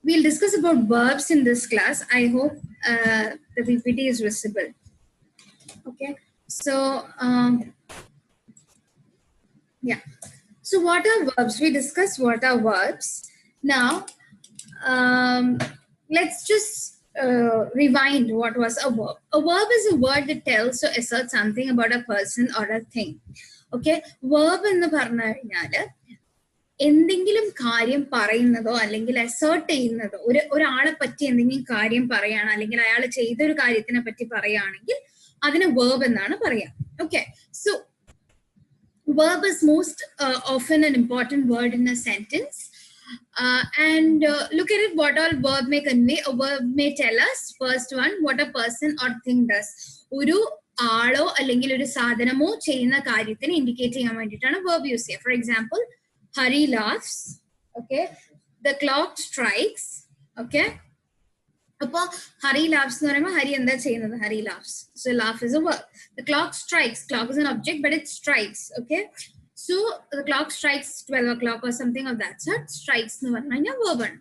we'll discuss about verbs in this class. I hope the PPT is visible. Okay, so yeah. So what are verbs? We discussed what are verbs. Now, let's just rewind what was a verb. A verb is a word that tells or asserts something about a person or a thing. Okay, verb എന്ന് പറഞ്ഞു കഴിഞ്ഞാല് എന്തെങ്കിലും കാര്യം പറയുന്നതോ അല്ലെങ്കിൽ assert ചെയ്യുന്നതോ ഒരാളെ പറ്റി എന്തെങ്കിലും കാര്യം പറയാണ് അല്ലെങ്കിൽ അയാൾ ചെയ്തൊരു കാര്യത്തിനെ പറ്റി പറയുകയാണെങ്കിൽ അതിന് verb എന്നാണ് പറയാ. Okay, so verb is most often an important word in a sentence. And look at it, what all verb may convey. A verb may tell us, first one, what a person or thing does. ഒരു ആളോ അല്ലെങ്കിൽ ഒരു സാധനമോ ചെയ്യുന്ന കാര്യത്തിന് indicate ചെയ്യാൻ വേണ്ടിയിട്ടാണ് verb use ചെയ്യുക. For example, Hari laughs. Okay, the clock strikes. Okay, appo Hari laughs nu parayumbol Hari endha cheyyunnathu? Hari laughs. So laugh is a verb. The clock strikes. Clock is an object, but it strikes. Okay, so the clock strikes 12 o'clock or something of that sort. Strikes nu parayna verb aanu.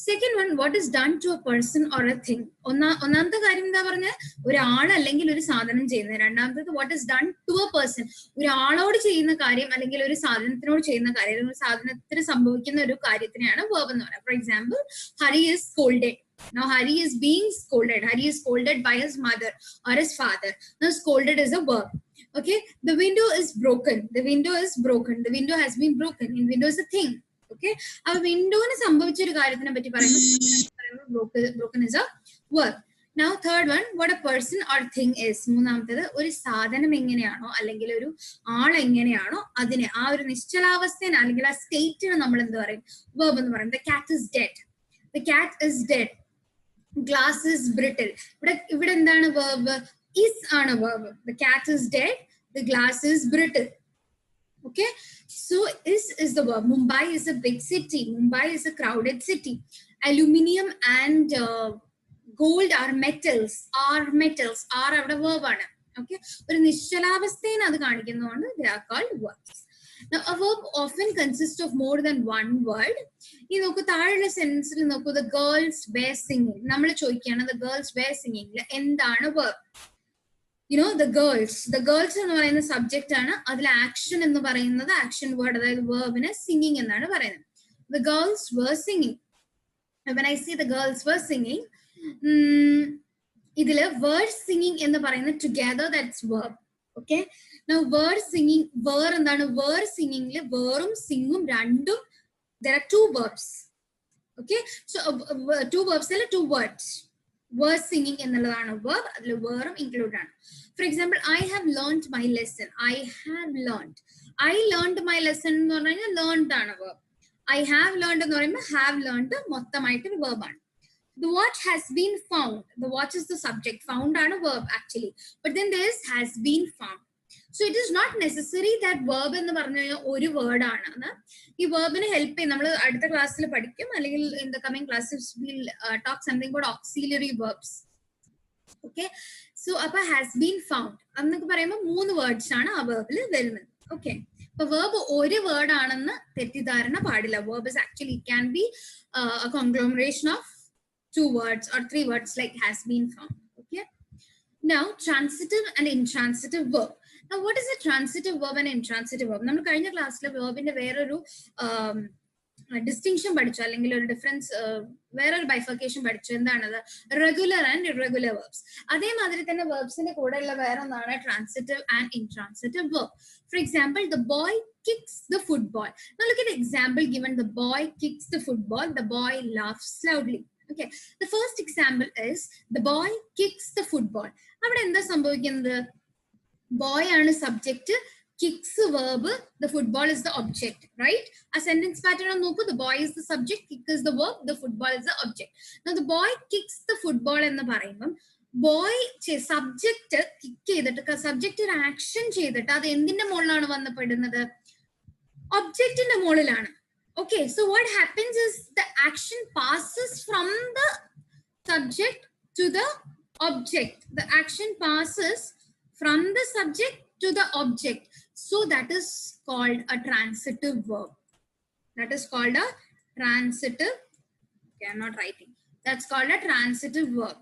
Second one, what is done to a person or a thing. ഒന്നാമത്തെ കാര്യം എന്താ പറഞ്ഞ ഒരാൾ അല്ലെങ്കിൽ ഒരു സാധനം ചെയ്യുന്നത്. രണ്ടാമത്തത് what is done to a person. ഒരാളോട് ചെയ്യുന്ന കാര്യം അല്ലെങ്കിൽ ഒരു സാധനത്തിനോട് ചെയ്യുന്ന കാര്യം അല്ലെങ്കിൽ ഒരു സാധനത്തിന് സംഭവിക്കുന്ന ഒരു കാര്യത്തിനെയാണ് verb എന്ന് പറയുന്നത്. For example, Hari is scolded. Now Hari is being scolded. Hari is scolded by his mother or his father. Now scolded is a verb. Okay, the window is broken. The window is broken. The window has been broken. And window is a thing. Okay, a window ne sambhavicha oru karyatine patti parayumbol broken is a verb. Now third one, what a person or thing is. മൂന്നാമത്തേത് ഒരു സാധനം എങ്ങനെയാണോ അല്ലെങ്കിൽ ഒരു ആൾ എങ്ങനെയാണോ അതിനെ ആ ഒരു നിശ്ചലാവസ്ഥയെ അല്ലെങ്കിൽ ആ സ്റ്റേറ്റിനെ നമ്മൾ എന്ത് പറയും? verb എന്ന് പറയും. The cat is dead. The cat is dead. Glass is brittle. ഇവിടെ എന്താണ് verb? Is ആണ് verb. The cat is dead. The glass is brittle. Okay, so is the verb. Mumbai is a big city. Mumbai is a crowded city. Aluminium and gold are metals. Are അവിടെ verb ആണ്. Okay, ഒരു നിശ്ചലാവസ്ഥയെ അത് കാണിക്കുന്നതുകൊണ്ട് they are called verbs. Now a verb often consists of more than one word. ഈ നോക്കൂ താഴെയുള്ള സെന്റൻസിൽ നോക്കൂ, the girls were singing. നമ്മൾ ചോദിക്കുകയാണ് the girls were singing എന്താണ് verb? You know, the girls എന്ന് പറയുന്ന സബ്ജക്റ്റ് ആണ്. അതിൽ ആക്ഷൻ എന്ന് പറയുന്നത് ആക്ഷൻ വേർഡ്, അതായത് വേർബിന് സിംഗിങ് എന്നാണ് പറയുന്നത്. The girls were singing. When I say the girls were singing, ഇതില് word singing എന്ന് പറയുന്നത് together, that's verb. Okay, now word singing, എന്താണ്? word singingല് വേറും സിംഗും രണ്ടും, there are two verbs. Okay, so two verbs അല്ല, two words. Word singing എന്നുള്ളതാണ് verb, അതിൽ വേറും include ആണ്. For example, I have learned my lesson. I learned my lesson എന്ന് പറഞ്ഞു കഴിഞ്ഞാൽ learned ആണ് verb. I have learned എന്ന് പറയുമ്പോൾ have learned മൊത്തമായിട്ട് ഒരു verb ആണ്. The watch has been found. The watch is the subject. Found ആണ് verb actually. But then this has been found. So it is not necessary that verb എന്ന് പറഞ്ഞു കഴിഞ്ഞാൽ ഒരു വേർഡ് ആണ്. ഈ വെർബിനെ ഹെൽപ്പ് ചെയ്യും. നമ്മൾ അടുത്ത ക്ലാസ്സിൽ പഠിക്കും, അല്ലെങ്കിൽ in the coming classes we'll talk something about auxiliary verbs. Okay, so അപ്പൊ has been found എന്നൊക്കെ പറയുമ്പോൾ മൂന്ന് വേർഡ്സ് ആണ് ആ വെർബിൽ വരുന്നത്. Okay, അപ്പൊ verb ഒരു വേർഡ് ആണെന്ന് തെറ്റിദ്ധാരണ പാടില്ല. Verb is actually, it can be a conglomeration of two words or three words like has been found. Okay, now transitive and intransitive verb. Now what is a transitive verb and intransitive verb? നമ്മൾ കഴിഞ്ഞ ക്ലാസ്സിൽ വെർബിന്റെ വേറൊരു distinction പഠിച്ചു, അല്ലെങ്കിൽ ഒരു difference, വേറൊരു bifurcation പഠിച്ചു. എന്താണത്? Regular and irregular verbs. അതേമാതിരി തന്നെ വെർബ്സിന്റെ കൂടെയുള്ള വേറെ ഒന്നാണ് transitive and intransitive verb. For example, the boy kicks the football. Now look at the example given. The boy kicks the football. The boy laughs loudly. Okay, the first example is the boy kicks the football. അവിടെ എന്താ സംഭവിക്കുന്നത്? boy ആണ് subject, kicks verb, the football is the object, right? A sentence pattern on noku, the boy is the subject, kick is the verb, the football is the object. Now the boy kicks the football എന്ന് പറയുമ്പം boy subject kick ചെയ്തിട്ട് subject ഒരു action ചെയ്തിട്ട് അത് എന്തിന്റെ മുകളിലാണ് വന്നപ്പെടുന്നത്? ഒബ്ജക്റ്റിന്റെ മുകളിലാണ്. Okay, so what happens is the action passes from the subject to the object. The action passes from the subject to the object. So that is called a transitive verb. That is called a transitive Okay, I'm not writing. That's called a transitive verb.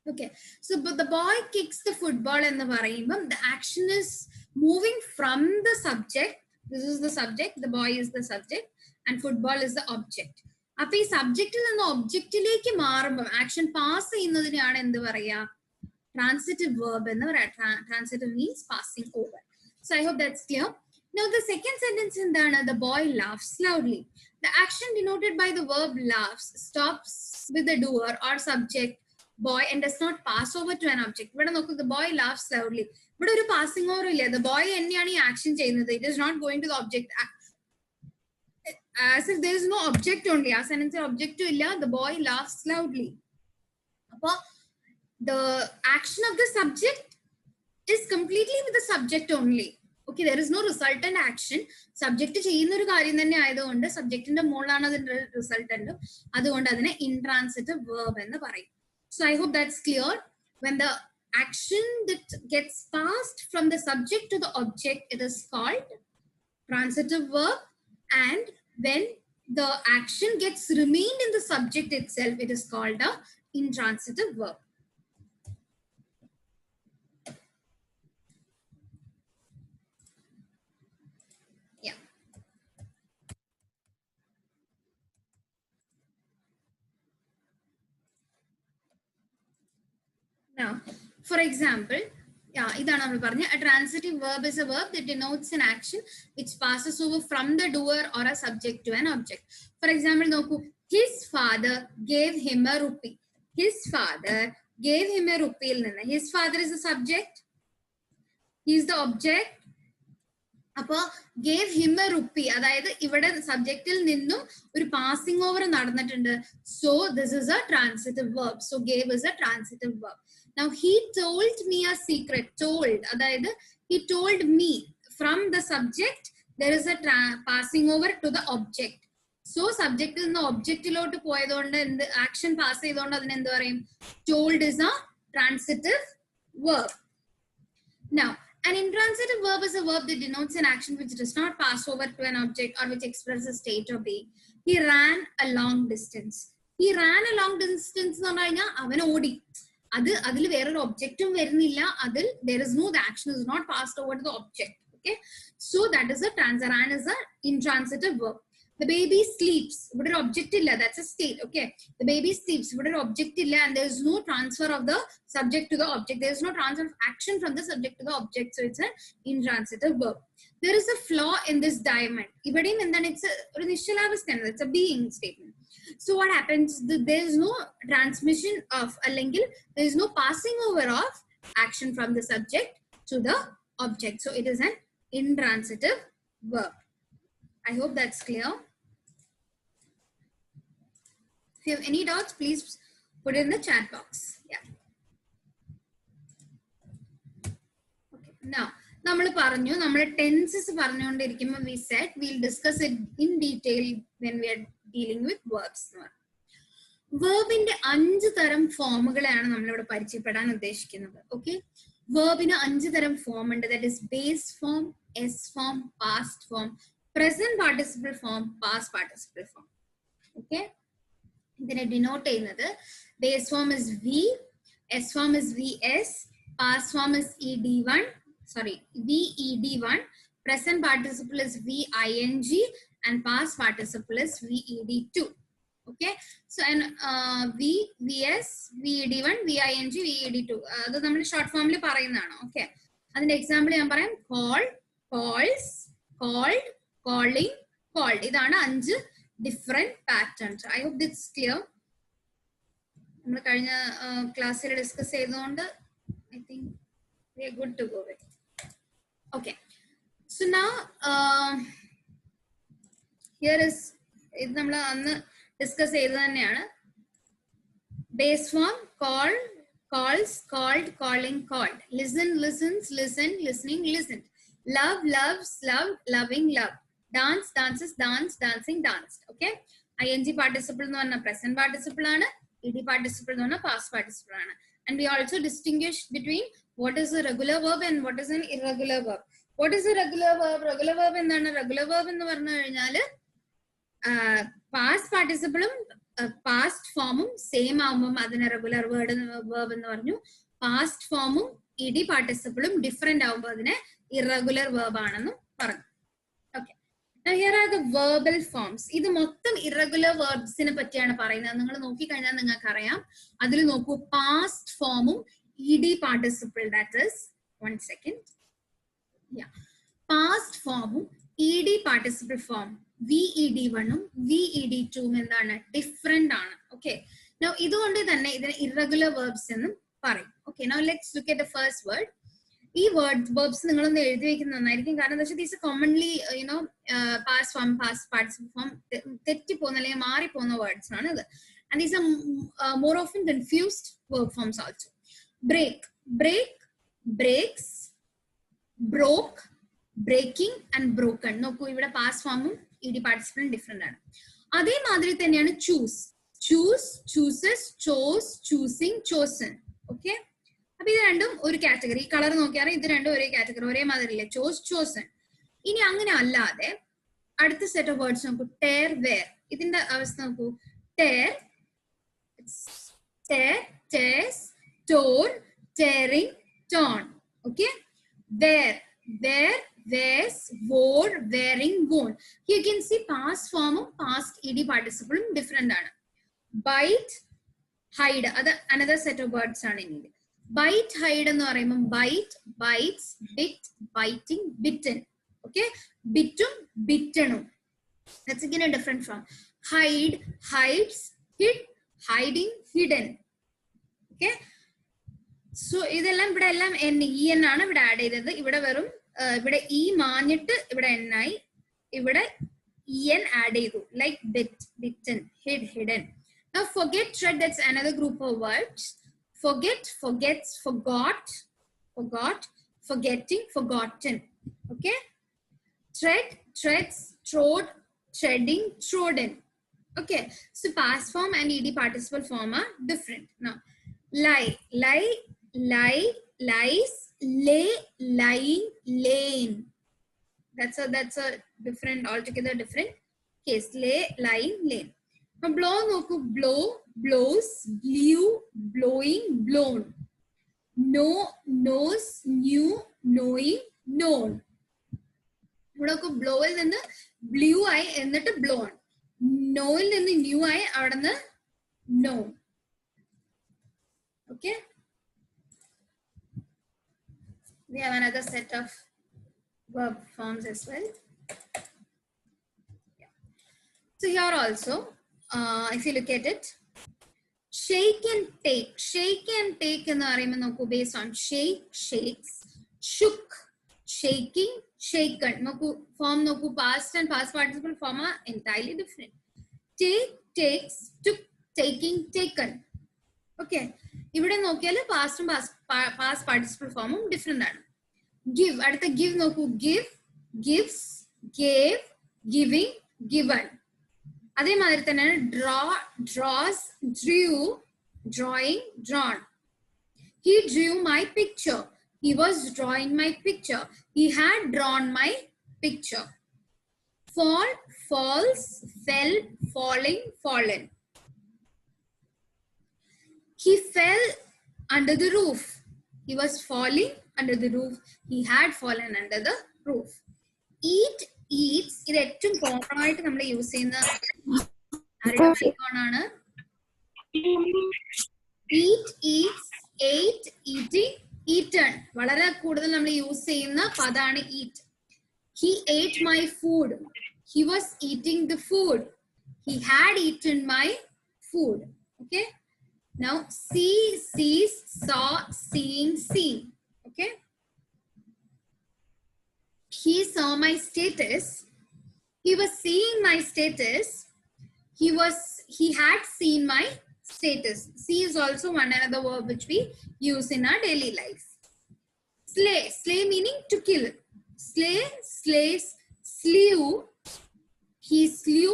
Okay, so but the boy kicks the football and the action is moving from the subject. This is the subject, the boy is the subject, and football is the object. Appo ee subject il ninnu object ilekku maarumbam action pass cheyyunnadineyanu endu paraya transitive verb ennu paraya. Transitive means passing over. So I hope that's clear. Now the second sentence endana, the boy laughs loudly. The action denoted by the verb laughs stops with the doer or subject boy and does not pass over to an object. But the boy laughs loudly. But a passing over, the boy any action chain, it is not going to the object. As if there is no object only. As an object to illa, the boy laughs loudly. The action of the subject is completely with the subject only. Okay, there is no resultant action. Subject ചെയ്യുന്ന ഒരു കാര്യം തന്നെ ആയതുകൊണ്ട് സബ്ജക്റ്റിന്റെ മുകളിലാണ് അതിന്റെ resultant. അതുകൊണ്ട് അതിനെ intransitive verb എന്ന് പറയും. So I hope that's clear. When the action that gets passed from the subject to the object, it is called transitive verb. And when the action gets remained in the subject itself, it is called a intransitive verb. Yeah. Now, for example, a transitive verb is a verb that denotes an action which passes over from the doer or a subject to an object. For example, his father gave him a rupee. His father gave him a rupee. His father is the subject. He is the object. Appa gave him a rupee. That is, ഇവിടെ സബ്ജക്റ്റിൽ നിന്നും ഒരു passing over നടന്നിട്ടുണ്ട്. So this is a transitive verb. So gave is a transitive verb. Now he told me a secret. Told. That is, he told me. From the subject, there is a passing over to the object. So subject is the object ilottu poyadonde the action pass cheyidonde adine endu parayum? Told is a transitive verb. Now, an intransitive verb is a verb that denotes an action which does not pass over to an object or which expresses state or being. He ran a long distance. He ran a long distance എന്ന് പറഞ്ഞു കഴിഞ്ഞാൽ അവൻ ഓടി. അതിൽ വേറൊരു ഒബ്ജക്റ്റും വരുന്നില്ല. അതിൽ there is no, the action is not passed over to the object. Okay, so that is a ran is a intransitive verb. The baby sleeps. But an object illa, that's a state. Okay, the baby sleeps. But an object illa, and there is no transfer of the subject to the object. There is no transfer of action from the subject to the object. So it's an intransitive verb. There is a flaw in this diamond. Ivadim, and then it's a nishalavasthan. It's a being statement. So what happens? There is no transmission of a lingil. There is no passing over of action from the subject to the object. So it is an intransitive verb. I hope that's clear. If you have any doubts, please put it in the chat box. Yeah. Okay. Now, tenses we said we'll discuss it in detail when we are dealing with verbs. Verb in the 5 തരം ഫോമുകളാണ് നമ്മൾ ഇവിടെ പരിചയപ്പെടാൻ ഉദ്ദേശിക്കുന്നത്. Okay? Verb in 5 തരം form ഉണ്ട്. That is base form, S form, past form, present participle form, past participle form. Okay, ഇതിനെ denote ചെയ്യുന്നത് base form is V, S form is VS, past form is ED1, VED1, present participle is VING, and past participle is VED2. Okay, so and V, VS, VED1, VING, VED2. അത് നമ്മൾ short ഫോമിൽ പറയുന്നതാണ്. Okay, അതിന്റെ example ഞാൻ പറയാം. Call, calls, called, calling, called. ഇതാണ് 5 different patterns. I hope this is clear. നമ്മൾ കഴിഞ്ഞ ക്ലാസ്സിൽ ഡിസ്കസ് ചെയ്തുകൊണ്ട് I think we are good to go with. Okay, so now here is ഇത് നമ്മൾ അന്ന് ഡിസ്കസ് ചെയ്തത് തന്നെയാണ്. Base form, call, calls, called, calling, called. Listen, listens, listen, listening, listened. Love, loves, loved, loving, loved. Dance, dances, danced, dancing, danced. Okay, ing participle എന്ന് പറഞ്ഞ present participle ആണ്. ed participle എന്ന് പറഞ്ഞ past participle ആണ്. And we also distinguish between what is a regular verb and what is an irregular verb. What is a regular verb? Regular verb എന്താണ്? Regular verb എന്ന് പറഞ്ഞു കഴിഞ്ഞാൽ past പാർട്ടിസിപ്പിളും past ഫോമും same ആവുമ്പം അതിനെ റെഗുലർ വേർബ് എന്ന് പറഞ്ഞു. പാസ്റ്റ് ഫോമും ഇഡി പാർട്ടിസിപ്പിളും ഡിഫറെന്റ് ആവുമ്പോൾ അതിനെ ഇറഗുലർ വേർബ് ആണെന്നും പറഞ്ഞു. Okay, here are the verbal forms. ഇത് മൊത്തം ഇറഗുലർ വേർബ്സിനെ പറ്റിയാണ് പറയുന്നത്. നിങ്ങൾ നോക്കിക്കഴിഞ്ഞാൽ നിങ്ങൾക്ക് അറിയാം. അതിൽ നോക്കൂ, പാസ്റ്റ് ഫോമും ED participle, that is 1 second. Past ഫോമും ഇഡി പാർട്ടിസിപ്പിൾ ഫോം VED1 ഉം VED2 ഉം എന്താണ്, ഡിഫറെന്റ് ആണ്. ഓക്കെ, ഇതുകൊണ്ട് തന്നെ ഇതിനെ ഇറഗുലർ വേർബ്സ് എന്നും പറയും. Okay, now let's look at the first word. ഈ വേർബ്സ് നിങ്ങളൊന്ന് എഴുതി വെക്കുന്നത് നന്നായിരിക്കും. കാരണം എന്താ വെച്ചാൽ these commonly past form, past participle form തെറ്റിപ്പോകുന്ന അല്ലെങ്കിൽ മാറിപ്പോകുന്ന വേർഡ്സ് ആണ് ഇത്. And these are more often confused verb forms also. Break, break, breaks, broke, breaking and broken. നോക്കൂ, ഇവിടെ പാസ്റ്റ് ഫോമും ഇഡി പാർട്ടിസിപ്പിളും ഡിഫറെന്റ് ആണ്. അതേമാതിരി തന്നെയാണ് choose, choose, chooses, chose, choosing, chosen. Okay, അപ്പൊ ഇത് രണ്ടും ഒരു കാറ്റഗറി. ഈ കളർ നോക്കിയാൽ ഇത് രണ്ടും ഒരേ കാറ്റഗറി, ഒരേ മാതിരില്ലേ, ചോസ്, ചോസൺ. ഇനി അങ്ങനെ അല്ലാതെ അടുത്ത സെറ്റ് ഓഫ് വേർഡ്സ് നോക്കൂ, ടെയർ, വെയർ. ഇതിന്റെ അവസ്ഥ നോക്കൂ, tear, tear, tears, tore, tearing, torn. Okay, wear, wear, wears, wore, wearing, worn. Here you can see past form ഉം past ed participle ഉം different ആണ്. Bite, hide, അത് another set of words ആണ് ഇനി. Bite, hide എന്ന് പറയുമ്പോൾ bite, bites, bit, biting, bitten. Okay, bitten, bitten. That's again a different form. Hide, hides, hid, hiding, hidden. Okay, so ഇതെല്ലാം ഇവിടെ എല്ലാം EN ആണ് ഇവിടെ ആഡ് ചെയ്തത്. ഇവിടെ വെറും ഇവിടെ ഇ മാഞ്ഞിട്ട് ഇവിടെ N ആയി, ഇവിടെ EN ആഡ് ചെയ്തു. Like bit, bitten, ഹിഡ്, hidden. Now forget, tread, that's another group of words. Forget, forgets, forgot, forgot, forgetting, forgotten. Okay, tread, treads, trod, treading, trodden. Okay, so past form and ed participle form are different. Now lie, lie, lie, lies, lay, lying, lane. That's a different, altogether different case. Lay, lying, lane. Now blow noku, blow, blows, blew, blowing, blown. No, knows, knew, knowing, known. ഇവിടൊക്കെ ബ്ലോയിൽ നിന്ന് blue ആയി എന്നിട്ട് blown, നോയിൽ നിന്ന് new ആയി അവിടെ നിന്ന് no. Okay, we have another set of verb forms as well. Yeah. So here also, if you look at it, shake and take. Shake and take എന്ന് പറയുമ്പോൾ നോക്കൂ, based on shake, shakes, shook, shaking, shaken. നോക്കൂ, form നോക്കൂ, past and past participle form are entirely different. Take, takes, took, taking, taken. Okay, ഇവിടെ നോക്കിയാൽ പാസ്റ്റും past participle ഫോമും different ആണ്. Give, അടുത്ത ഗിവ് നോക്കൂ, give, gives, gave, giving, given. അതേമാതിരി തന്നെയാണ് draw, draws, Drew, drawing, drone. He drew my picture. He was drawing my picture. He had drawn my picture. Fall, falls, fell, falling, fallen. He fell under the roof. He was falling under the roof. He had fallen under the roof. Eat, eats. ഇത് ഏറ്റവും common ആയിട്ട് നമ്മൾ use ചെയ്യുന്ന ആണ്. Eat, eats, ate, eating, eaten. വളരെ കൂടുതൽ നമ്മൾ use ചെയ്യുന്ന പദമാണ് eat. He ate my food. He was eating the food. He had eaten my food. Okay. Now see, sees, saw, seeing, seen. Okay, he saw my status. He was seeing my status. He had seen my status. See is also one another verb which we use in our daily life. Slay, slay meaning to kill. Slay, slays, slew. He slew.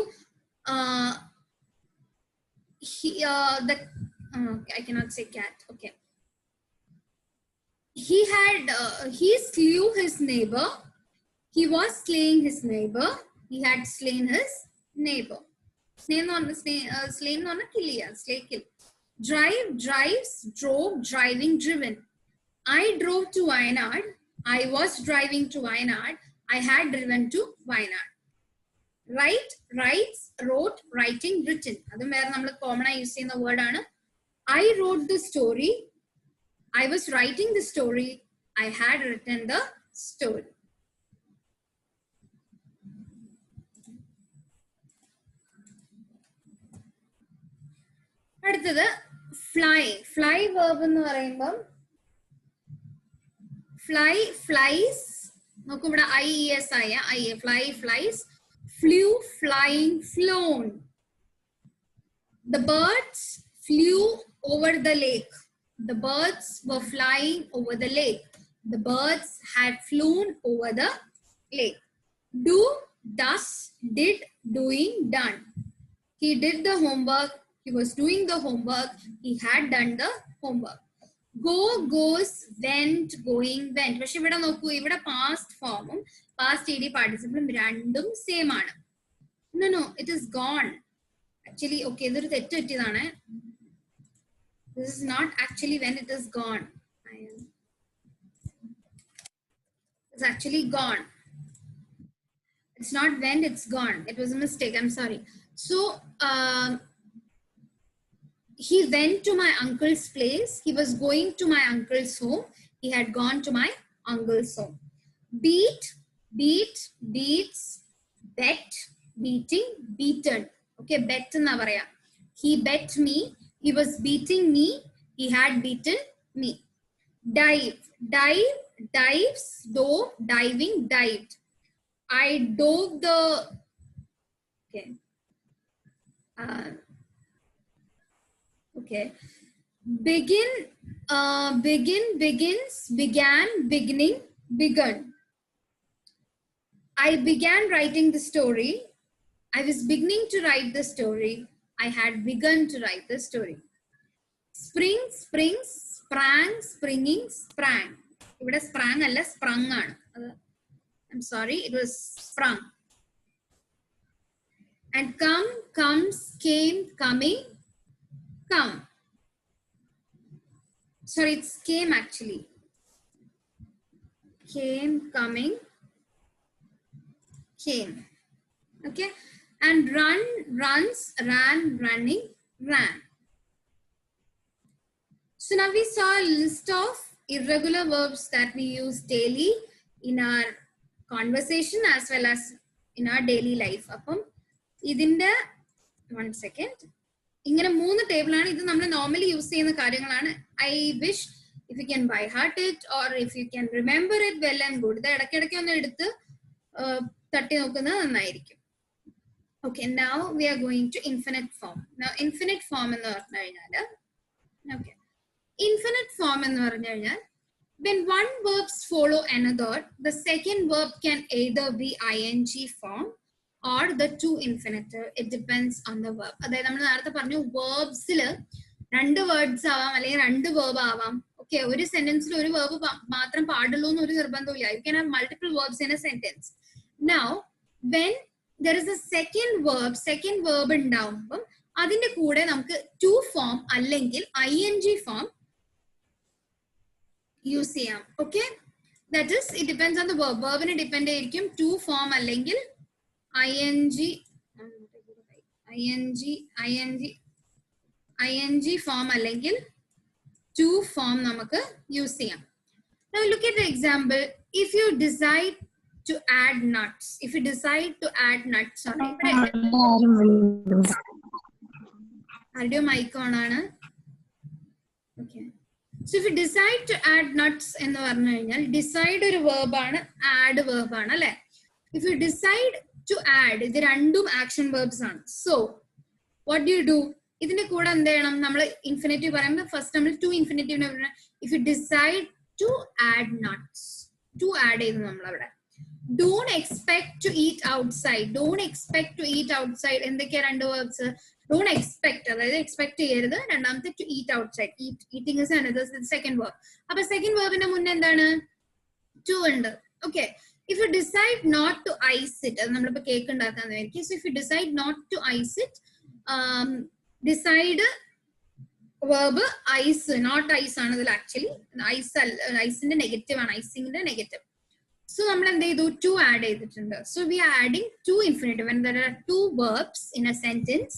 I cannot say cat. Okay. He slew his neighbor. He was slaying his neighbor. He had slain his neighbor. Slain on a kill, slay kill. Drive, drives, drove, driving, driven. I drove to Wayanad. I was driving to Wayanad. I had driven to Wayanad. Write, writes, wrote, writing, written. അതും വേറെ നമ്മൾ common ആയി use ചെയ്യുന്ന word ആണ്. I wrote the story. I was writing the story. I had written the story. അടുത്തത് fly. Fly verb എന്ന് പറയുമ്പോൾ fly, flies. നോക്കൂ ഇവിടെ IES ആയ fly, flies. Flew, flying, flown. The birds flew over the lake. The birds were flying over the lake. The birds had flown over the lake. Do, does, did, doing, done. He did the homework. He was doing the homework. He had done the homework. Go, goes, went, going, went. പക്ഷെ ഇവിടെ നോക്കൂ, ഇവിടെ past formum past ED participle രണ്ടും same ആണ്. No, it is gone. Actually, okay, ഇതൊരു തെറ്റ് പറ്റിയതാണ്. This is not actually when it is gone. It's actually gone. It's not when it's gone. It was a mistake. I'm sorry. So, he went to my uncle's place. He was going to my uncle's home. He had gone to my uncle's home. Beat, beat, beats, bet, beating, beaten. Okay, bet na paraya. He bet me. He was beating me. He had beaten me. Dive, dive, dives, dove, diving, dived. I dove the. Okay. Okay. Begin, begin, begins, began, beginning, begun. I began writing the story. I was beginning to write the story. I had begun to write the story. Spring, springs, sprang, springing, sprang. ഇവിടെ sprang അല്ല sprung ആണ്. I'm sorry, it was sprung. And come, comes, came, coming, come. Sorry, it's came actually. Came, coming, came. Okay. And run, runs, ran, running, ran. So now we saw a list of irregular verbs that we use daily in our conversation as well as in our daily life. Appam idinte 1 second. ഇങ്ങനെ 3 table ആണ്. ഇത് നമ്മൾ normally use ചെയ്യുന്ന കാര്യങ്ങളാണ്. I wish if you can by heart it or if you can remember it well and good. ഇത് ഇടയ്ക്കിടയ്ക്ക് ഒന്ന് എടുത്ത് തട്ടി നോക്കുന്നത് നന്നായിരിക്കും. Okay, now we are going to infinite form. Now, infinite form എന്ന് പറഞ്ഞു കഴിഞ്ഞാൽ, okay, infinite form എന്ന് പറഞ്ഞു കഴിഞ്ഞാൽ, when one verbs follow another, the second verb can either be ing form or the two infinitive. It depends on the verb. അതായത് നമ്മൾ നേരത്തെ പറഞ്ഞു verbsൽ 2 words ആവാം അല്ലെങ്കിൽ 2 verb ആവാം. Okay, ഒരു സെന്റൻസിൽ ഒരു verb മാത്രം പാടുള്ളൂ എന്ന് ഒരു നിർബന്ധമില്ല. You can have multiple verbs in a sentence. Now, when there is a second verb ഉണ്ടാവുമ്പം അതിന്റെ കൂടെ നമുക്ക് to form അല്ലെങ്കിൽ ing form യൂസ് ചെയ്യാം. Okay, that is, it depends on the verb. Verbന് ഡിപ്പെൻഡ് ആയിരിക്കും to form അല്ലെങ്കിൽ ing form അല്ലെങ്കിൽ to form നമുക്ക് യൂസ് ചെയ്യാം. Now look at the example. If you decide to add nuts. If you decide to add nuts, sorry. Audio mic on ആണ്. Okay. So if you decide to add nuts എന്ന് പറഞ്ഞു കഴിഞ്ഞാൽ decide ഒരു verb ആണ്, add verb ആണ് അല്ലേ? If you decide to add, ഇത് രണ്ടും action verbs ആണ്. So what do you do? ഇതിന്റെ കൂടെ എന്ത് ചെയ്യണം? നമ്മൾ infinitive പറയുമ്പോൾ first നമ്മൾ to infinitive if you decide to add nuts, to add ചെയ്തു നമ്മൾ അവിടെ. Don't expect to eat outside. Don't expect to eat outside. എന്തൊക്കെയാ 2 verbs? Don't expect. അതായത് expect ചെയ്യരുത്. രണ്ടാമത്തെ to eat outside. Eating is another second verb. അപ്പൊ second verbന്റെ മുന്നേ എന്താണ്? To ഉണ്ട്. Okay. If you decide not to ice it, അത് നമ്മളിപ്പോ കേക്ക് ഉണ്ടാക്കാന്ന് വിചാരിക്കും. So if you decide not to ice it, decide verb ice, not ice ആണതിൽ actually. Ice in the negative and icing in the negative. So we do two add ചെയ്തിട്ടുണ്ട്. So we are adding two infinitive. When there are two verbs in a sentence,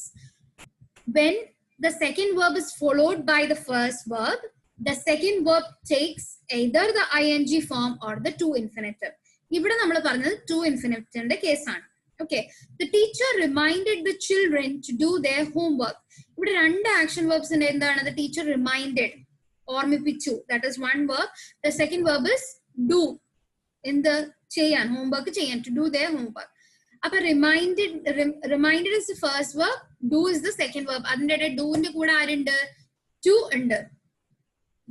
when the second verb is followed by the first verb, the second verb takes either the ing form or the two infinitive. ഇവിടെ നമ്മൾ പറഞ്ഞത് two infinitive കേസാണ്. Okay. The teacher reminded the children to do their homework. ഇവിടെ രണ്ട് action verbs എന്താണ്? The teacher reminded, ഓർമ്മിപ്പിച്ചു. That is one verb. The second verb is do. In the cheyan, homework cheyan, to do their homework. Appa reminded is the first verb, do is the second verb. Adinde do inde kuda arundu, to undu.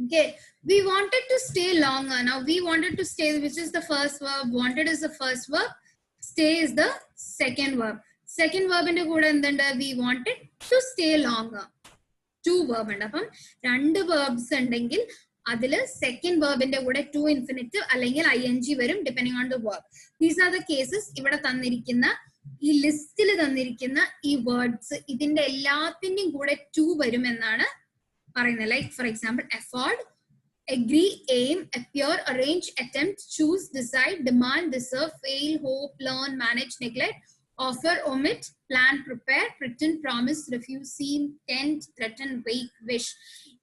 Okay, we wanted to stay longer. Now we wanted to stay, which is the first verb. Wanted is the first verb, stay is the second verb. Second verb inde kuda endundu, we wanted to stay longer. Two verb undu. Appam rendu verbs undengil അതിൽ second വെർബിന്റെ കൂടെ to infinitive അല്ലെങ്കിൽ ing വരും, depending on the verb. These are the cases. ഇവിടെ തന്നിരിക്കുന്ന ഈ ലിസ്റ്റിൽ തന്നിരിക്കുന്ന ഈ വേർഡ്സ് ഇതിന്റെ എല്ലാത്തിന്റെയും കൂടെ ടു വരും എന്നാണ് പറയുന്നത്. Like for example afford, agree, aim, appear, arrange, attempt, choose, decide, demand, deserve, fail, hope, learn, manage, neglect, offer, omit, plan, prepare, pretend, promise, refuse, seem, tempt, threaten, wake, wish.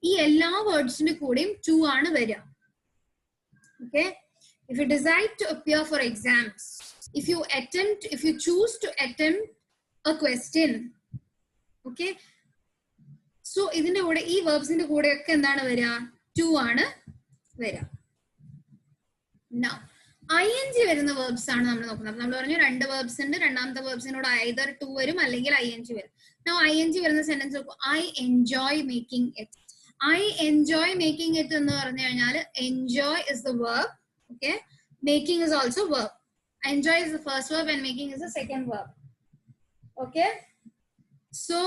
ഈ എല്ലാ വേർഡ്സിന്റെ കൂടെയും to ആണ് വരിക. Okay, if you decide to appear for exams, if you choose to attempt a question, okay, so ഇതിന്റെ കൂടെ ഈ വേർബ്സിന്റെ കൂടെ ഒക്കെ എന്താണ് വരിക? ടു ആണ് വരിക. Now ing വരുന്ന വേർബ്സ് ആണ് നമ്മൾ നോക്കുന്നത്. നമ്മൾ പറഞ്ഞു രണ്ട് വേർബ്സ് ഉണ്ട്, രണ്ടാമത്തെ വേർബ്സിനോട് ഐദർ ടു വരും അല്ലെങ്കിൽ ing വരും. Now ing വരുന്ന സെന്റൻസ് നോക്കൂ. I enjoy making it. I enjoy making it എന്ന് പറഞ്ഞു കഴിഞ്ഞാൽ enjoy is the verb, okay, making is also verb. Enjoy is the first verb and making is the second verb. Okay, so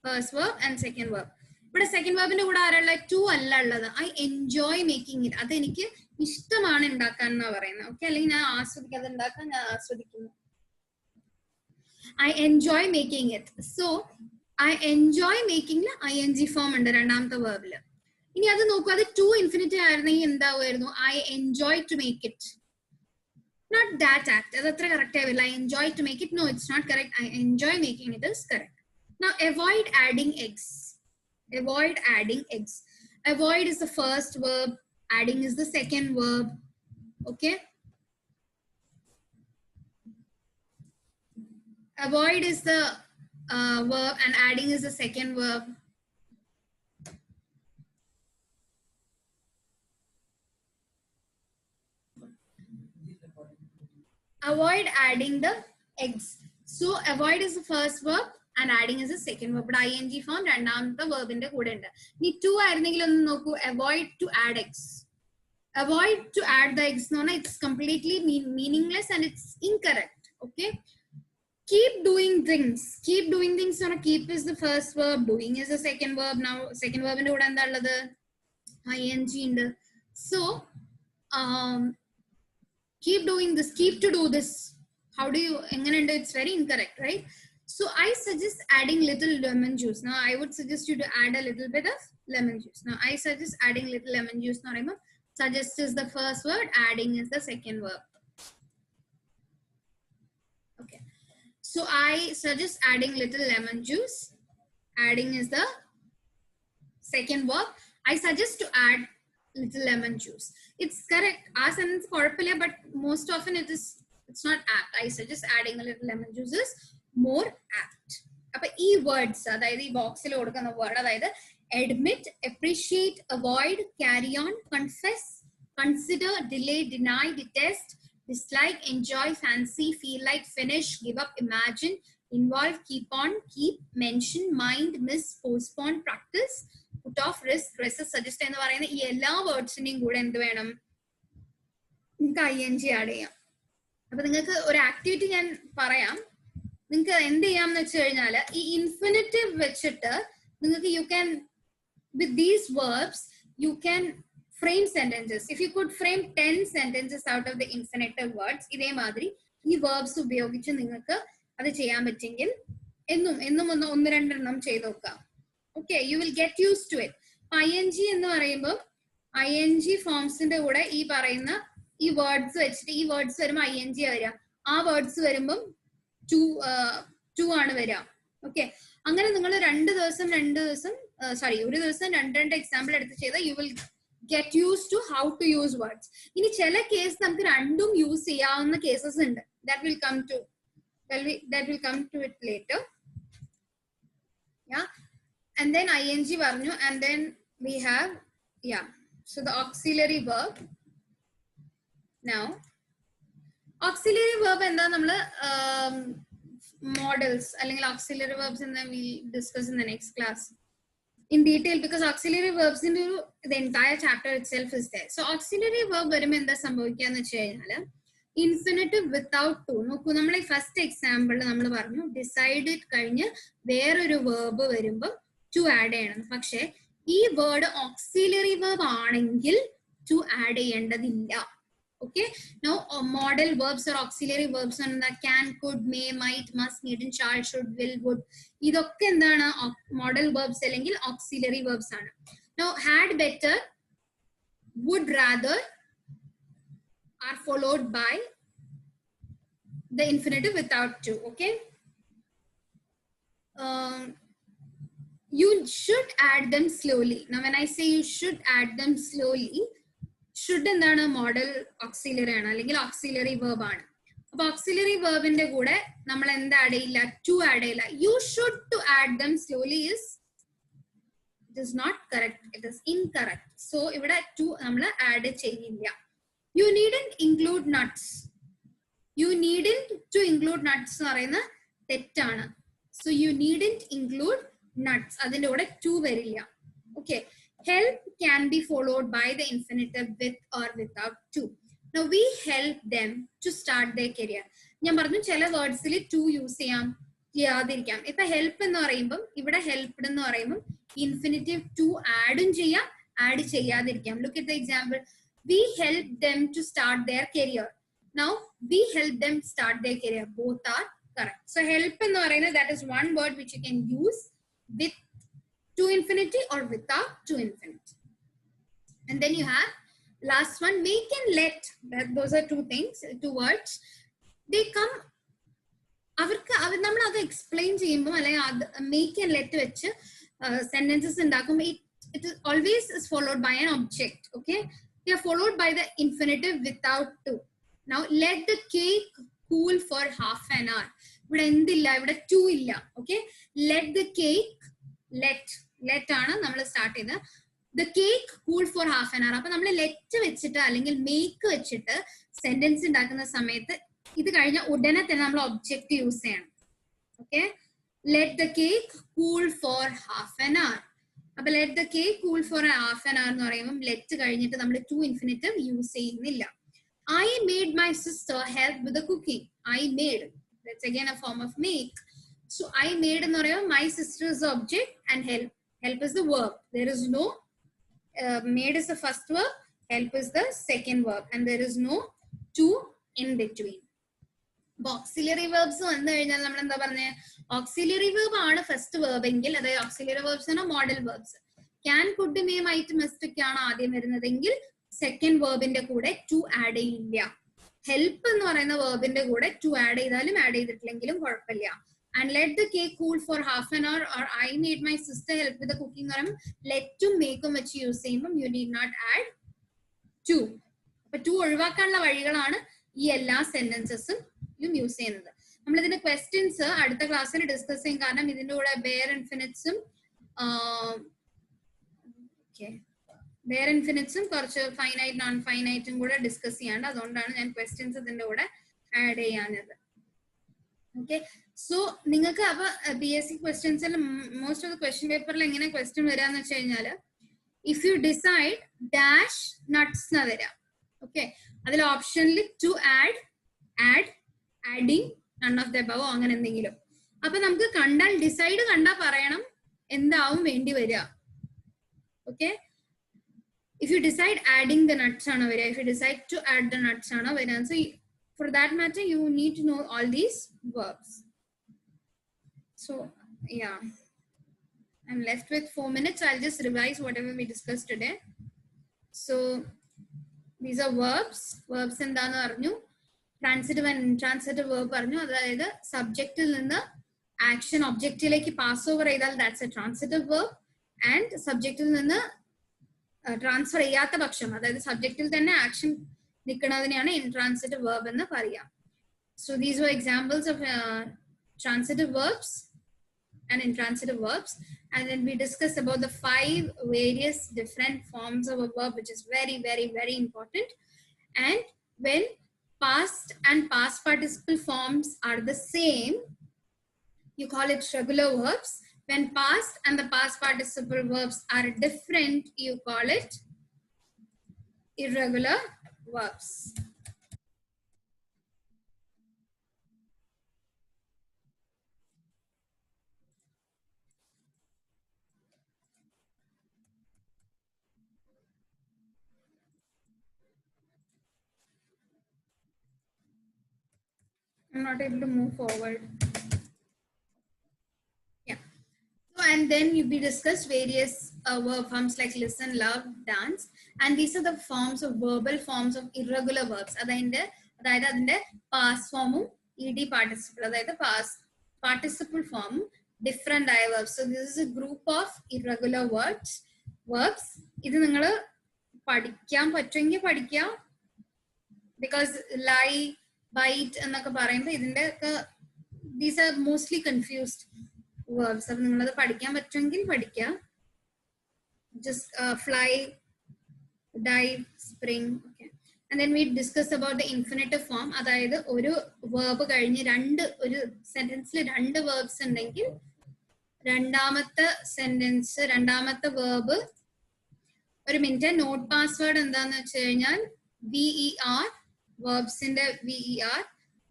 first verb and second verb. ഇവിടെ second വെർബിന്റെ കൂടെ ആരുള്ള to അല്ല ഉള്ളത്. I enjoy making it. അത് എനിക്ക് ഇഷ്ടമാണ് ഉണ്ടാക്കാൻ എന്നാ പറയുന്നത്. ഓക്കെ, അല്ലെങ്കിൽ ഞാൻ ആസ്വദിക്കാതെ ഉണ്ടാക്കാൻ ഞാൻ ആസ്വദിക്കുന്നു. I enjoy making it. So I enjoy മേക്കിംഗിൽ ing ഫോം ഉണ്ട് രണ്ടാമത്തെ വേർബില്. ഇനി അത് നോക്കൂ, അത് ടു ഇൻഫിനിറ്റീവ് ആയിരുന്നെങ്കിൽ എന്താവുമായിരുന്നു? I enjoy to make it. Not that act. അത് അത്ര കറക്റ്റ് ആവില്ല. I enjoy to make it. No, it's not correct. I enjoy making it is correct. Now avoid adding eggs. Avoid adding eggs. Avoid is the first verb, adding is the second verb. Okay, avoid is the verb and adding is the second verb. Avoid adding the eggs. So avoid is the first verb and adding is the second verb. But ing form രണ്ടാമത്തെ വെർബിന്റെ കൂടെ ഉണ്ട്. ഇനി to ആയിരുന്നെങ്കിൽ ഒന്ന് നോക്കൂ. avoid to add eggs. Avoid to add the eggs എന്ന് പറഞ്ഞാൽ it's completely meaningless and it's incorrect. Okay, keep doing things. Keep doing things എന്ന് പറഞ്ഞാൽ keep is the first verb, doing is the second verb. Now second verbിന്റെ കൂടെ എന്താ ഉള്ളത്? ing ഉണ്ട്. So keep doing this, keep to do this. How do you എങ്ങനെയുണ്ട്? It's very incorrect, right? So I suggest adding little lemon juice. Now I would suggest you to add a little bit of lemon juice. Now I suggest adding little lemon juice. Now remember, suggest is the first word, adding is the second verb. Okay, so I suggest adding little lemon juice. Adding is the second verb. I suggest to add little lemon juice. It's correct. Our sentence korapilla, but most often it's not apt. I suggest adding a little lemon juice is more apt. അപ്പൊ ഈ words, അതായത് ഈ ബോക്സിൽ കൊടുക്കുന്ന word, അതായത് admit, appreciate, avoid, carry on, confess, consider, delay, deny, detest, dislike, enjoy, fancy, feel like, finish, give up, imagine, involve, keep on, keep, mention, mind, miss, postpone, practice, put off, risk, resist, suggest എന്ന് പറയുന്ന ഈ എല്ലാ വേർഡ്സിന്റെയും കൂടെ എന്ത് വേണം? നിങ്ങൾക്ക് ing add ചെയ്യാം. അപ്പൊ നിങ്ങൾക്ക് ഒരു ആക്ടിവിറ്റി ഞാൻ പറയാം. നിങ്ങൾക്ക് എന്ത് ചെയ്യാന്ന് വെച്ച് കഴിഞ്ഞാൽ ഈ ഇൻഫിനിറ്റീവ് വെച്ചിട്ട് നിങ്ങൾക്ക് you can with these verbs you can frame sentences. If you could frame 10 sentences out of the infinitive words, ഇതേമാതിരി ഈ വേർബ്സ് ഉപയോഗിച്ച് നിങ്ങൾക്ക് അത് ചെയ്യാൻ പറ്റെങ്കിൽ എന്നും ഒന്ന് രണ്ടെണ്ണം ചെയ്ത് നോക്കാം. Okay, you will get use to it. ING എന്ന് പറയുമ്പോൾ ING ഫോംസിന്റെ കൂടെ ഈ പറയുന്ന ഈ വേർഡ്സ് വെച്ചിട്ട് ഈ വേർഡ്സ് വരുമ്പോൾ ING വരിക, ആ വേർഡ്സ് വരുമ്പം ടു ആണ് വരിക. ഓക്കെ, അങ്ങനെ നിങ്ങൾ ഒരു ദിവസം രണ്ട് എക്സാമ്പിൾ എടുത്ത് ചെയ്താൽ you will get use to how to use words. ഇനി ചില കേസ് നമുക്ക് രണ്ടും യൂസ് ചെയ്യാവുന്ന കേസസ് ഉണ്ട്. That will come to it later. Yeah, and then ING പറഞ്ഞു, and then we have so the auxiliary verb. Now auxiliary verb എന്താ നമ്മള് models അല്ലെങ്കിൽ auxiliary verbs and then we discuss in the next class in detail, because auxiliary verbs in the entire chapter itself is there. So auxiliary verb വരുമ്പോൾ എന്താ സംഭവിക്കാന്ന് വെച്ച് കഴിഞ്ഞാല് infinitive without to. നോക്കൂ, നമ്മളെ first example നമ്മൾ പറഞ്ഞു decided കഴിഞ്ഞ് വേറൊരു വേർബ് വരുമ്പോൾ ടു ആഡ് ചെയ്യണം. പക്ഷെ ഈ വേർഡ് ഓക്സിലറി വേർബ് ആണെങ്കിൽ ടു ആഡ് ചെയ്യേണ്ടതില്ല. Okay, now model verbs or auxiliary verbs are can, could, may, might, must, need, shall, should, will, would. ഇതൊക്കെ എന്താണ് മോഡൽ വേർബ്സ് അല്ലെങ്കിൽ ഓക്സിലറി വേർബ്സ് ആണ്. Now had, better, would rather are followed by the infinitive without to. Okay, you should add them slowly. Now when I say you should add them slowly, should എന്താണ് modal auxiliary ആണ് അല്ലെങ്കിൽ auxiliary verb ആണ്. അപ്പൊ auxiliary വേർബിന്റെ കൂടെ നമ്മൾ എന്ത് add ചെയ്യില്ല? To add ചെയ്യില്ല. You should to add them slowly it is not correct, it is incorrect. So ഇവിടെ ടു നമ്മൾ ആഡ് ചെയ്യില്ല. You needn't include nuts. You needn't to include nuts എന്ന് പറയുന്ന തെറ്റാണ്. So you needn't include nuts, അതിന്റെ കൂടെ to വരില്ല. Okay, help can be followed by the infinitive with or without to. Now we help them to start their career. ഞാൻ പറഞ്ഞു ചില വേർഡ്സിൽ to use ചെയ്യാതിരിക്കാം. ഇപ്പൊ ഹെൽപ്പ് എന്ന് പറയുമ്പോൾ ഇവിടെ ഹെൽപ്ഡ് എന്ന് പറയുമ്പോൾ ഇൻഫിനിറ്റീവ് ടു ആഡും ചെയ്യാം, ആഡ് ചെയ്യാതിരിക്കാം. Look at the example, we help them to start their career. Now we help them start their career. Both are correct. So help എന്ന് പറയുന്നത് that is one word which you can use with to infinity or without to infinity. And then you have last one, make and let. Those are two things, two words. They come നമ്മൾ അത് explain ചെയ്യുമ്പോൾ അല്ലെങ്കിൽ make and let വെച്ച് sentences ഉണ്ടാക്കുമ്പോൾ it always is followed by an object. Okay, they are followed by the infinitive without to. Now let the cake cool for half an hour. ഇവിടെ എന്തില്ല, ഇവിടെ to ഇല്ല. Okay, let the cake, let ആണ് നമ്മൾ start ചെയ്ത് the cake cool for half an hour. അപ്പൊ നമ്മൾ let വെച്ചിട്ട് അല്ലെങ്കിൽ മേക്ക് വെച്ചിട്ട് സെന്റൻസ് ഉണ്ടാക്കുന്ന സമയത്ത് ഇത് കഴിഞ്ഞ ഉടനെ തന്നെ നമ്മൾ ഒബ്ജക്റ്റ് യൂസ് ചെയ്യണം. Okay, let the cake cool for half an hour. അപ്പൊ let the cake cool for half an hour എന്ന് പറയുമ്പോൾ ലെറ്റ് കഴിഞ്ഞിട്ട് നമ്മൾ ടു ഇൻഫിനിറ്റീവ് യൂസ് ചെയ്യുന്നില്ല. I made my sister help with the cooking. I made, that's again a form of make. So I made എന്ന് പറയുമ്പോൾ my sister is the object and help is the verb. There is no made is the first verb, help is the second verb, and there is no to in between. Auxiliary verbs വന്നു കഴിഞ്ഞാൽ നമ്മൾ എന്താ പറഞ്ഞ, auxiliary verb ആണ് first verb എങ്കിൽ അതായത് auxiliary verbs ആണ് model verbs. Can, could, may, might, must ഒക്കെ ആണ് ആദ്യം വരുന്നതെങ്കിൽ സെക്കൻഡ് വേർബിന്റെ കൂടെ ടു ആഡ് ചെയ്യില്ല. ഹെൽപ്പ് എന്ന് പറയുന്ന വേർബിന്റെ കൂടെ ടു ആഡ് ചെയ്താലും ആഡ് ചെയ്തിട്ടില്ലെങ്കിലും കുഴപ്പമില്ല. And let the cake cool for half an hour, or I made my sister help with the cooking. Let to make വെച്ച് യൂസ് ചെയ്യുമ്പോൾ you need not add to. അപ്പൊ to ഒഴിവാക്കാനുള്ള വഴികളാണ് ഈ എല്ലാ സെന്റൻസസും use ചെയ്യുന്നത്. നമ്മൾ ഇതിന്റെ ക്വസ്റ്റ്യൻസ് അടുത്ത ക്ലാസ്സിൽ ഡിസ്കസ് ചെയ്യും. കാരണം ഇതിന്റെ കൂടെ ബെയർ ഇൻഫിനിറ്റ്സും കുറച്ച് ഫൈനൈറ്റ് നോൺ ഫൈനൈറ്റും കൂടെ ഡിസ്കസ് ചെയ്യാണ്ട്, അതുകൊണ്ടാണ് ഞാൻ ക്വസ്റ്റ്യൻസ് ഇതിന്റെ കൂടെ ആഡ് ചെയ്യാഞ്ഞത്. ഓക്കെ, സോ നിങ്ങൾക്ക് അപ്പൊ PSC ക്വസ്റ്റ്യൻസിൽ മോസ്റ്റ് ഓഫ് ദ ക്വസ്റ്റ്യൻ പേപ്പറിൽ എങ്ങനെ ക്വസ്റ്റ്യൻ വരാന്ന് വെച്ച് കഴിഞ്ഞാല് if you decide dash nuts എന്നാ വരാം. ഓക്കെ, അതിൽ ഓപ്ഷനിൽ to add, adding, none of the above അങ്ങനെ എന്തെങ്കിലും. അപ്പൊ നമുക്ക് കണ്ടാൽ ഡിസൈഡ് കണ്ടാൽ പറയണം എന്താവും വേണ്ടി വരിക. Okay, if you decide adding the nuts ആണോ വരിക, if you decide to add the nuts ആണോ വരിക. So for that matter you need to know all these verbs. So yeah, I'm left with 4 minutes. I'll just revise whatever we discussed today. So these are verbs. Verbs എന്താന്ന് പറഞ്ഞു, transitive and intransitive verb പറഞ്ഞു. അതായത് സബ്ജക്റ്റിൽ നിന്ന് action ഒബ്ജക്റ്റിലേക്ക് pass over ചെയ്താൽ that's a transitive verb, and സബ്ജക്റ്റിൽ നിന്ന് ട്രാൻസ്ഫർ ചെയ്യാത്ത പക്ഷം, അതായത് സബ്ജക്റ്റിൽ തന്നെ ആക്ഷൻ നിൽക്കുന്നതിനെയാണ് ഇൻട്രാൻസിറ്റീവ് വേർബ് എന്ന് പറയാം. So these were examples of transitive verbs and intransitive verbs, and then we discussed about the 5 various different forms of a verb, which is very very very important. And when past and past participle forms are the same, you call it regular verbs. When past and the past participle verbs are different, you call it irregular verbs. I'm not able to move forward. Yeah. So, and then we discussed various verb forms like listen, love, dance, and these are the forms of verbal forms of irregular verbs. അതായത് അതിന്റെ past ഫോമും ed participle, അതായത് past participle form different ആയ verbs. So this is a group of irregular verbs. ഇത് നിങ്ങൾ പഠിക്കാൻ പറ്റുമെങ്കിൽ പഠിക്കാം, because lie, bite എന്നൊക്കെ പറയുമ്പോൾ ഇതിന്റെ ഒക്കെ these are mostly confused verbs. അപ്പോൾ നിങ്ങളത് പഠിക്കാൻ പറ്റുമെങ്കിൽ പഠിക്കാം. Just fly, dive, spring. Okay. And then we discuss about the infinitive form. അതായത് ഒരു വേർബ് കഴിഞ്ഞ് ഒരു സെന്റൻസിൽ 2 verbs ഉണ്ടെങ്കിൽ രണ്ടാമത്തെ സെന്റൻസ്, രണ്ടാമത്തെ വേർബ്, ഒരു മിനിറ്റ്, നോട്ട് പാസ്വേഡ് എന്താന്ന് വെച്ച് കഴിഞ്ഞാൽ VER, verbsന്റെ VER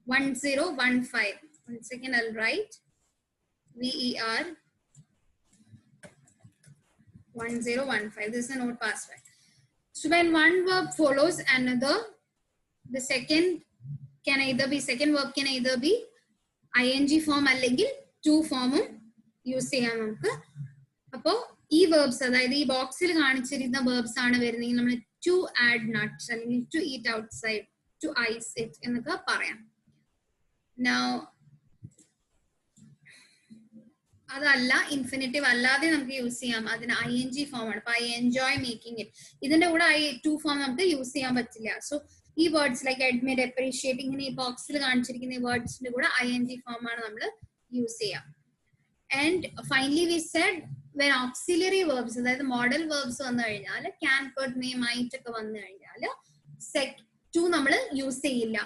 1015. 1 second, I'll write VER 1015. This is a note password. So when one verb follows another, the second verb can either be ing form അല്ലെങ്കിൽ to form use ചെയ്യാം നമുക്ക്. അപ്പോൾ ഈ verbs, അതായത് ഈ ബോക്സിൽ കാണിച്ചിരുന്ന വേർബ്സ് ആണ് വരുന്നെങ്കിൽ നമ്മൾ to add nuts അല്ലെങ്കിൽ to eat outside, to ice it എന്നൊക്കെ പറയാം. Now അതല്ല, ഇൻഫിനിറ്റീവ് അല്ലാതെ നമുക്ക് യൂസ് ചെയ്യാം. അതിന് ing ഫോം ആണ്. അപ്പൊ ഐ എൻജോയ് മേക്കിംഗ് ഇറ്റ്, ഇതിന്റെ കൂടെ to ഫോം നമുക്ക് യൂസ് ചെയ്യാൻ പറ്റില്ല. സോ ഈ വേർഡ്സ് ലൈക്ക് അഡ്മിറ്റ്, അപ്രീഷിയേറ്റ്, ഇങ്ങനെ ഈ ബോക്സിൽ കാണിച്ചിരിക്കുന്ന ഈ വേർഡ്സിന്റെ കൂടെ ing ഫോം ആണ് നമ്മൾ യൂസ് ചെയ്യാം. And finally we said when auxiliary verbs, അതായത് മോഡൽ വേർബ്സ് വന്നു കഴിഞ്ഞാൽ ക്യാൻ, കുഡ്, മേ, മൈറ്റ് ഒക്കെ വന്നു കഴിഞ്ഞാൽ to നമ്മൾ യൂസ് ചെയ്യില്ല.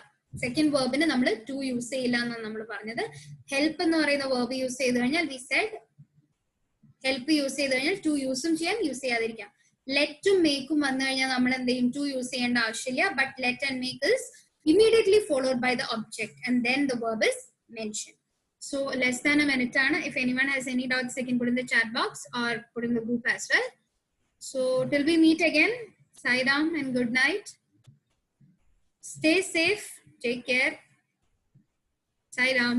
സെക്കൻഡ് വേർബിന് നമ്മൾ to യൂസ് ചെയ്യില്ല എന്നാണ് നമ്മൾ പറഞ്ഞത്. ഹെൽപ്പ് എന്ന് പറയുന്ന വേർബ് യൂസ് ചെയ്ത് കഴിഞ്ഞാൽ വി സെഡ് ഹെൽപ്പ് യൂസ് ചെയ്ത് കഴിഞ്ഞാൽ to യൂസും ചെയ്യാം, യൂസ് ചെയ്യാതിരിക്കാം. ലെറ്റും മേക്കും വന്നു കഴിഞ്ഞാൽ നമ്മൾ എന്ത് ചെയ്യും, to യൂസ് ചെയ്യേണ്ട ആവശ്യമില്ല. But let and make is immediately followed by the object and then the verb is mentioned. So less than a minute ആണ്. If anyone has any doubts, they can put in the chat box or put in the group as well. So till we meet again, Sai Ram and good night. Stay safe. Take care. Sai Ram.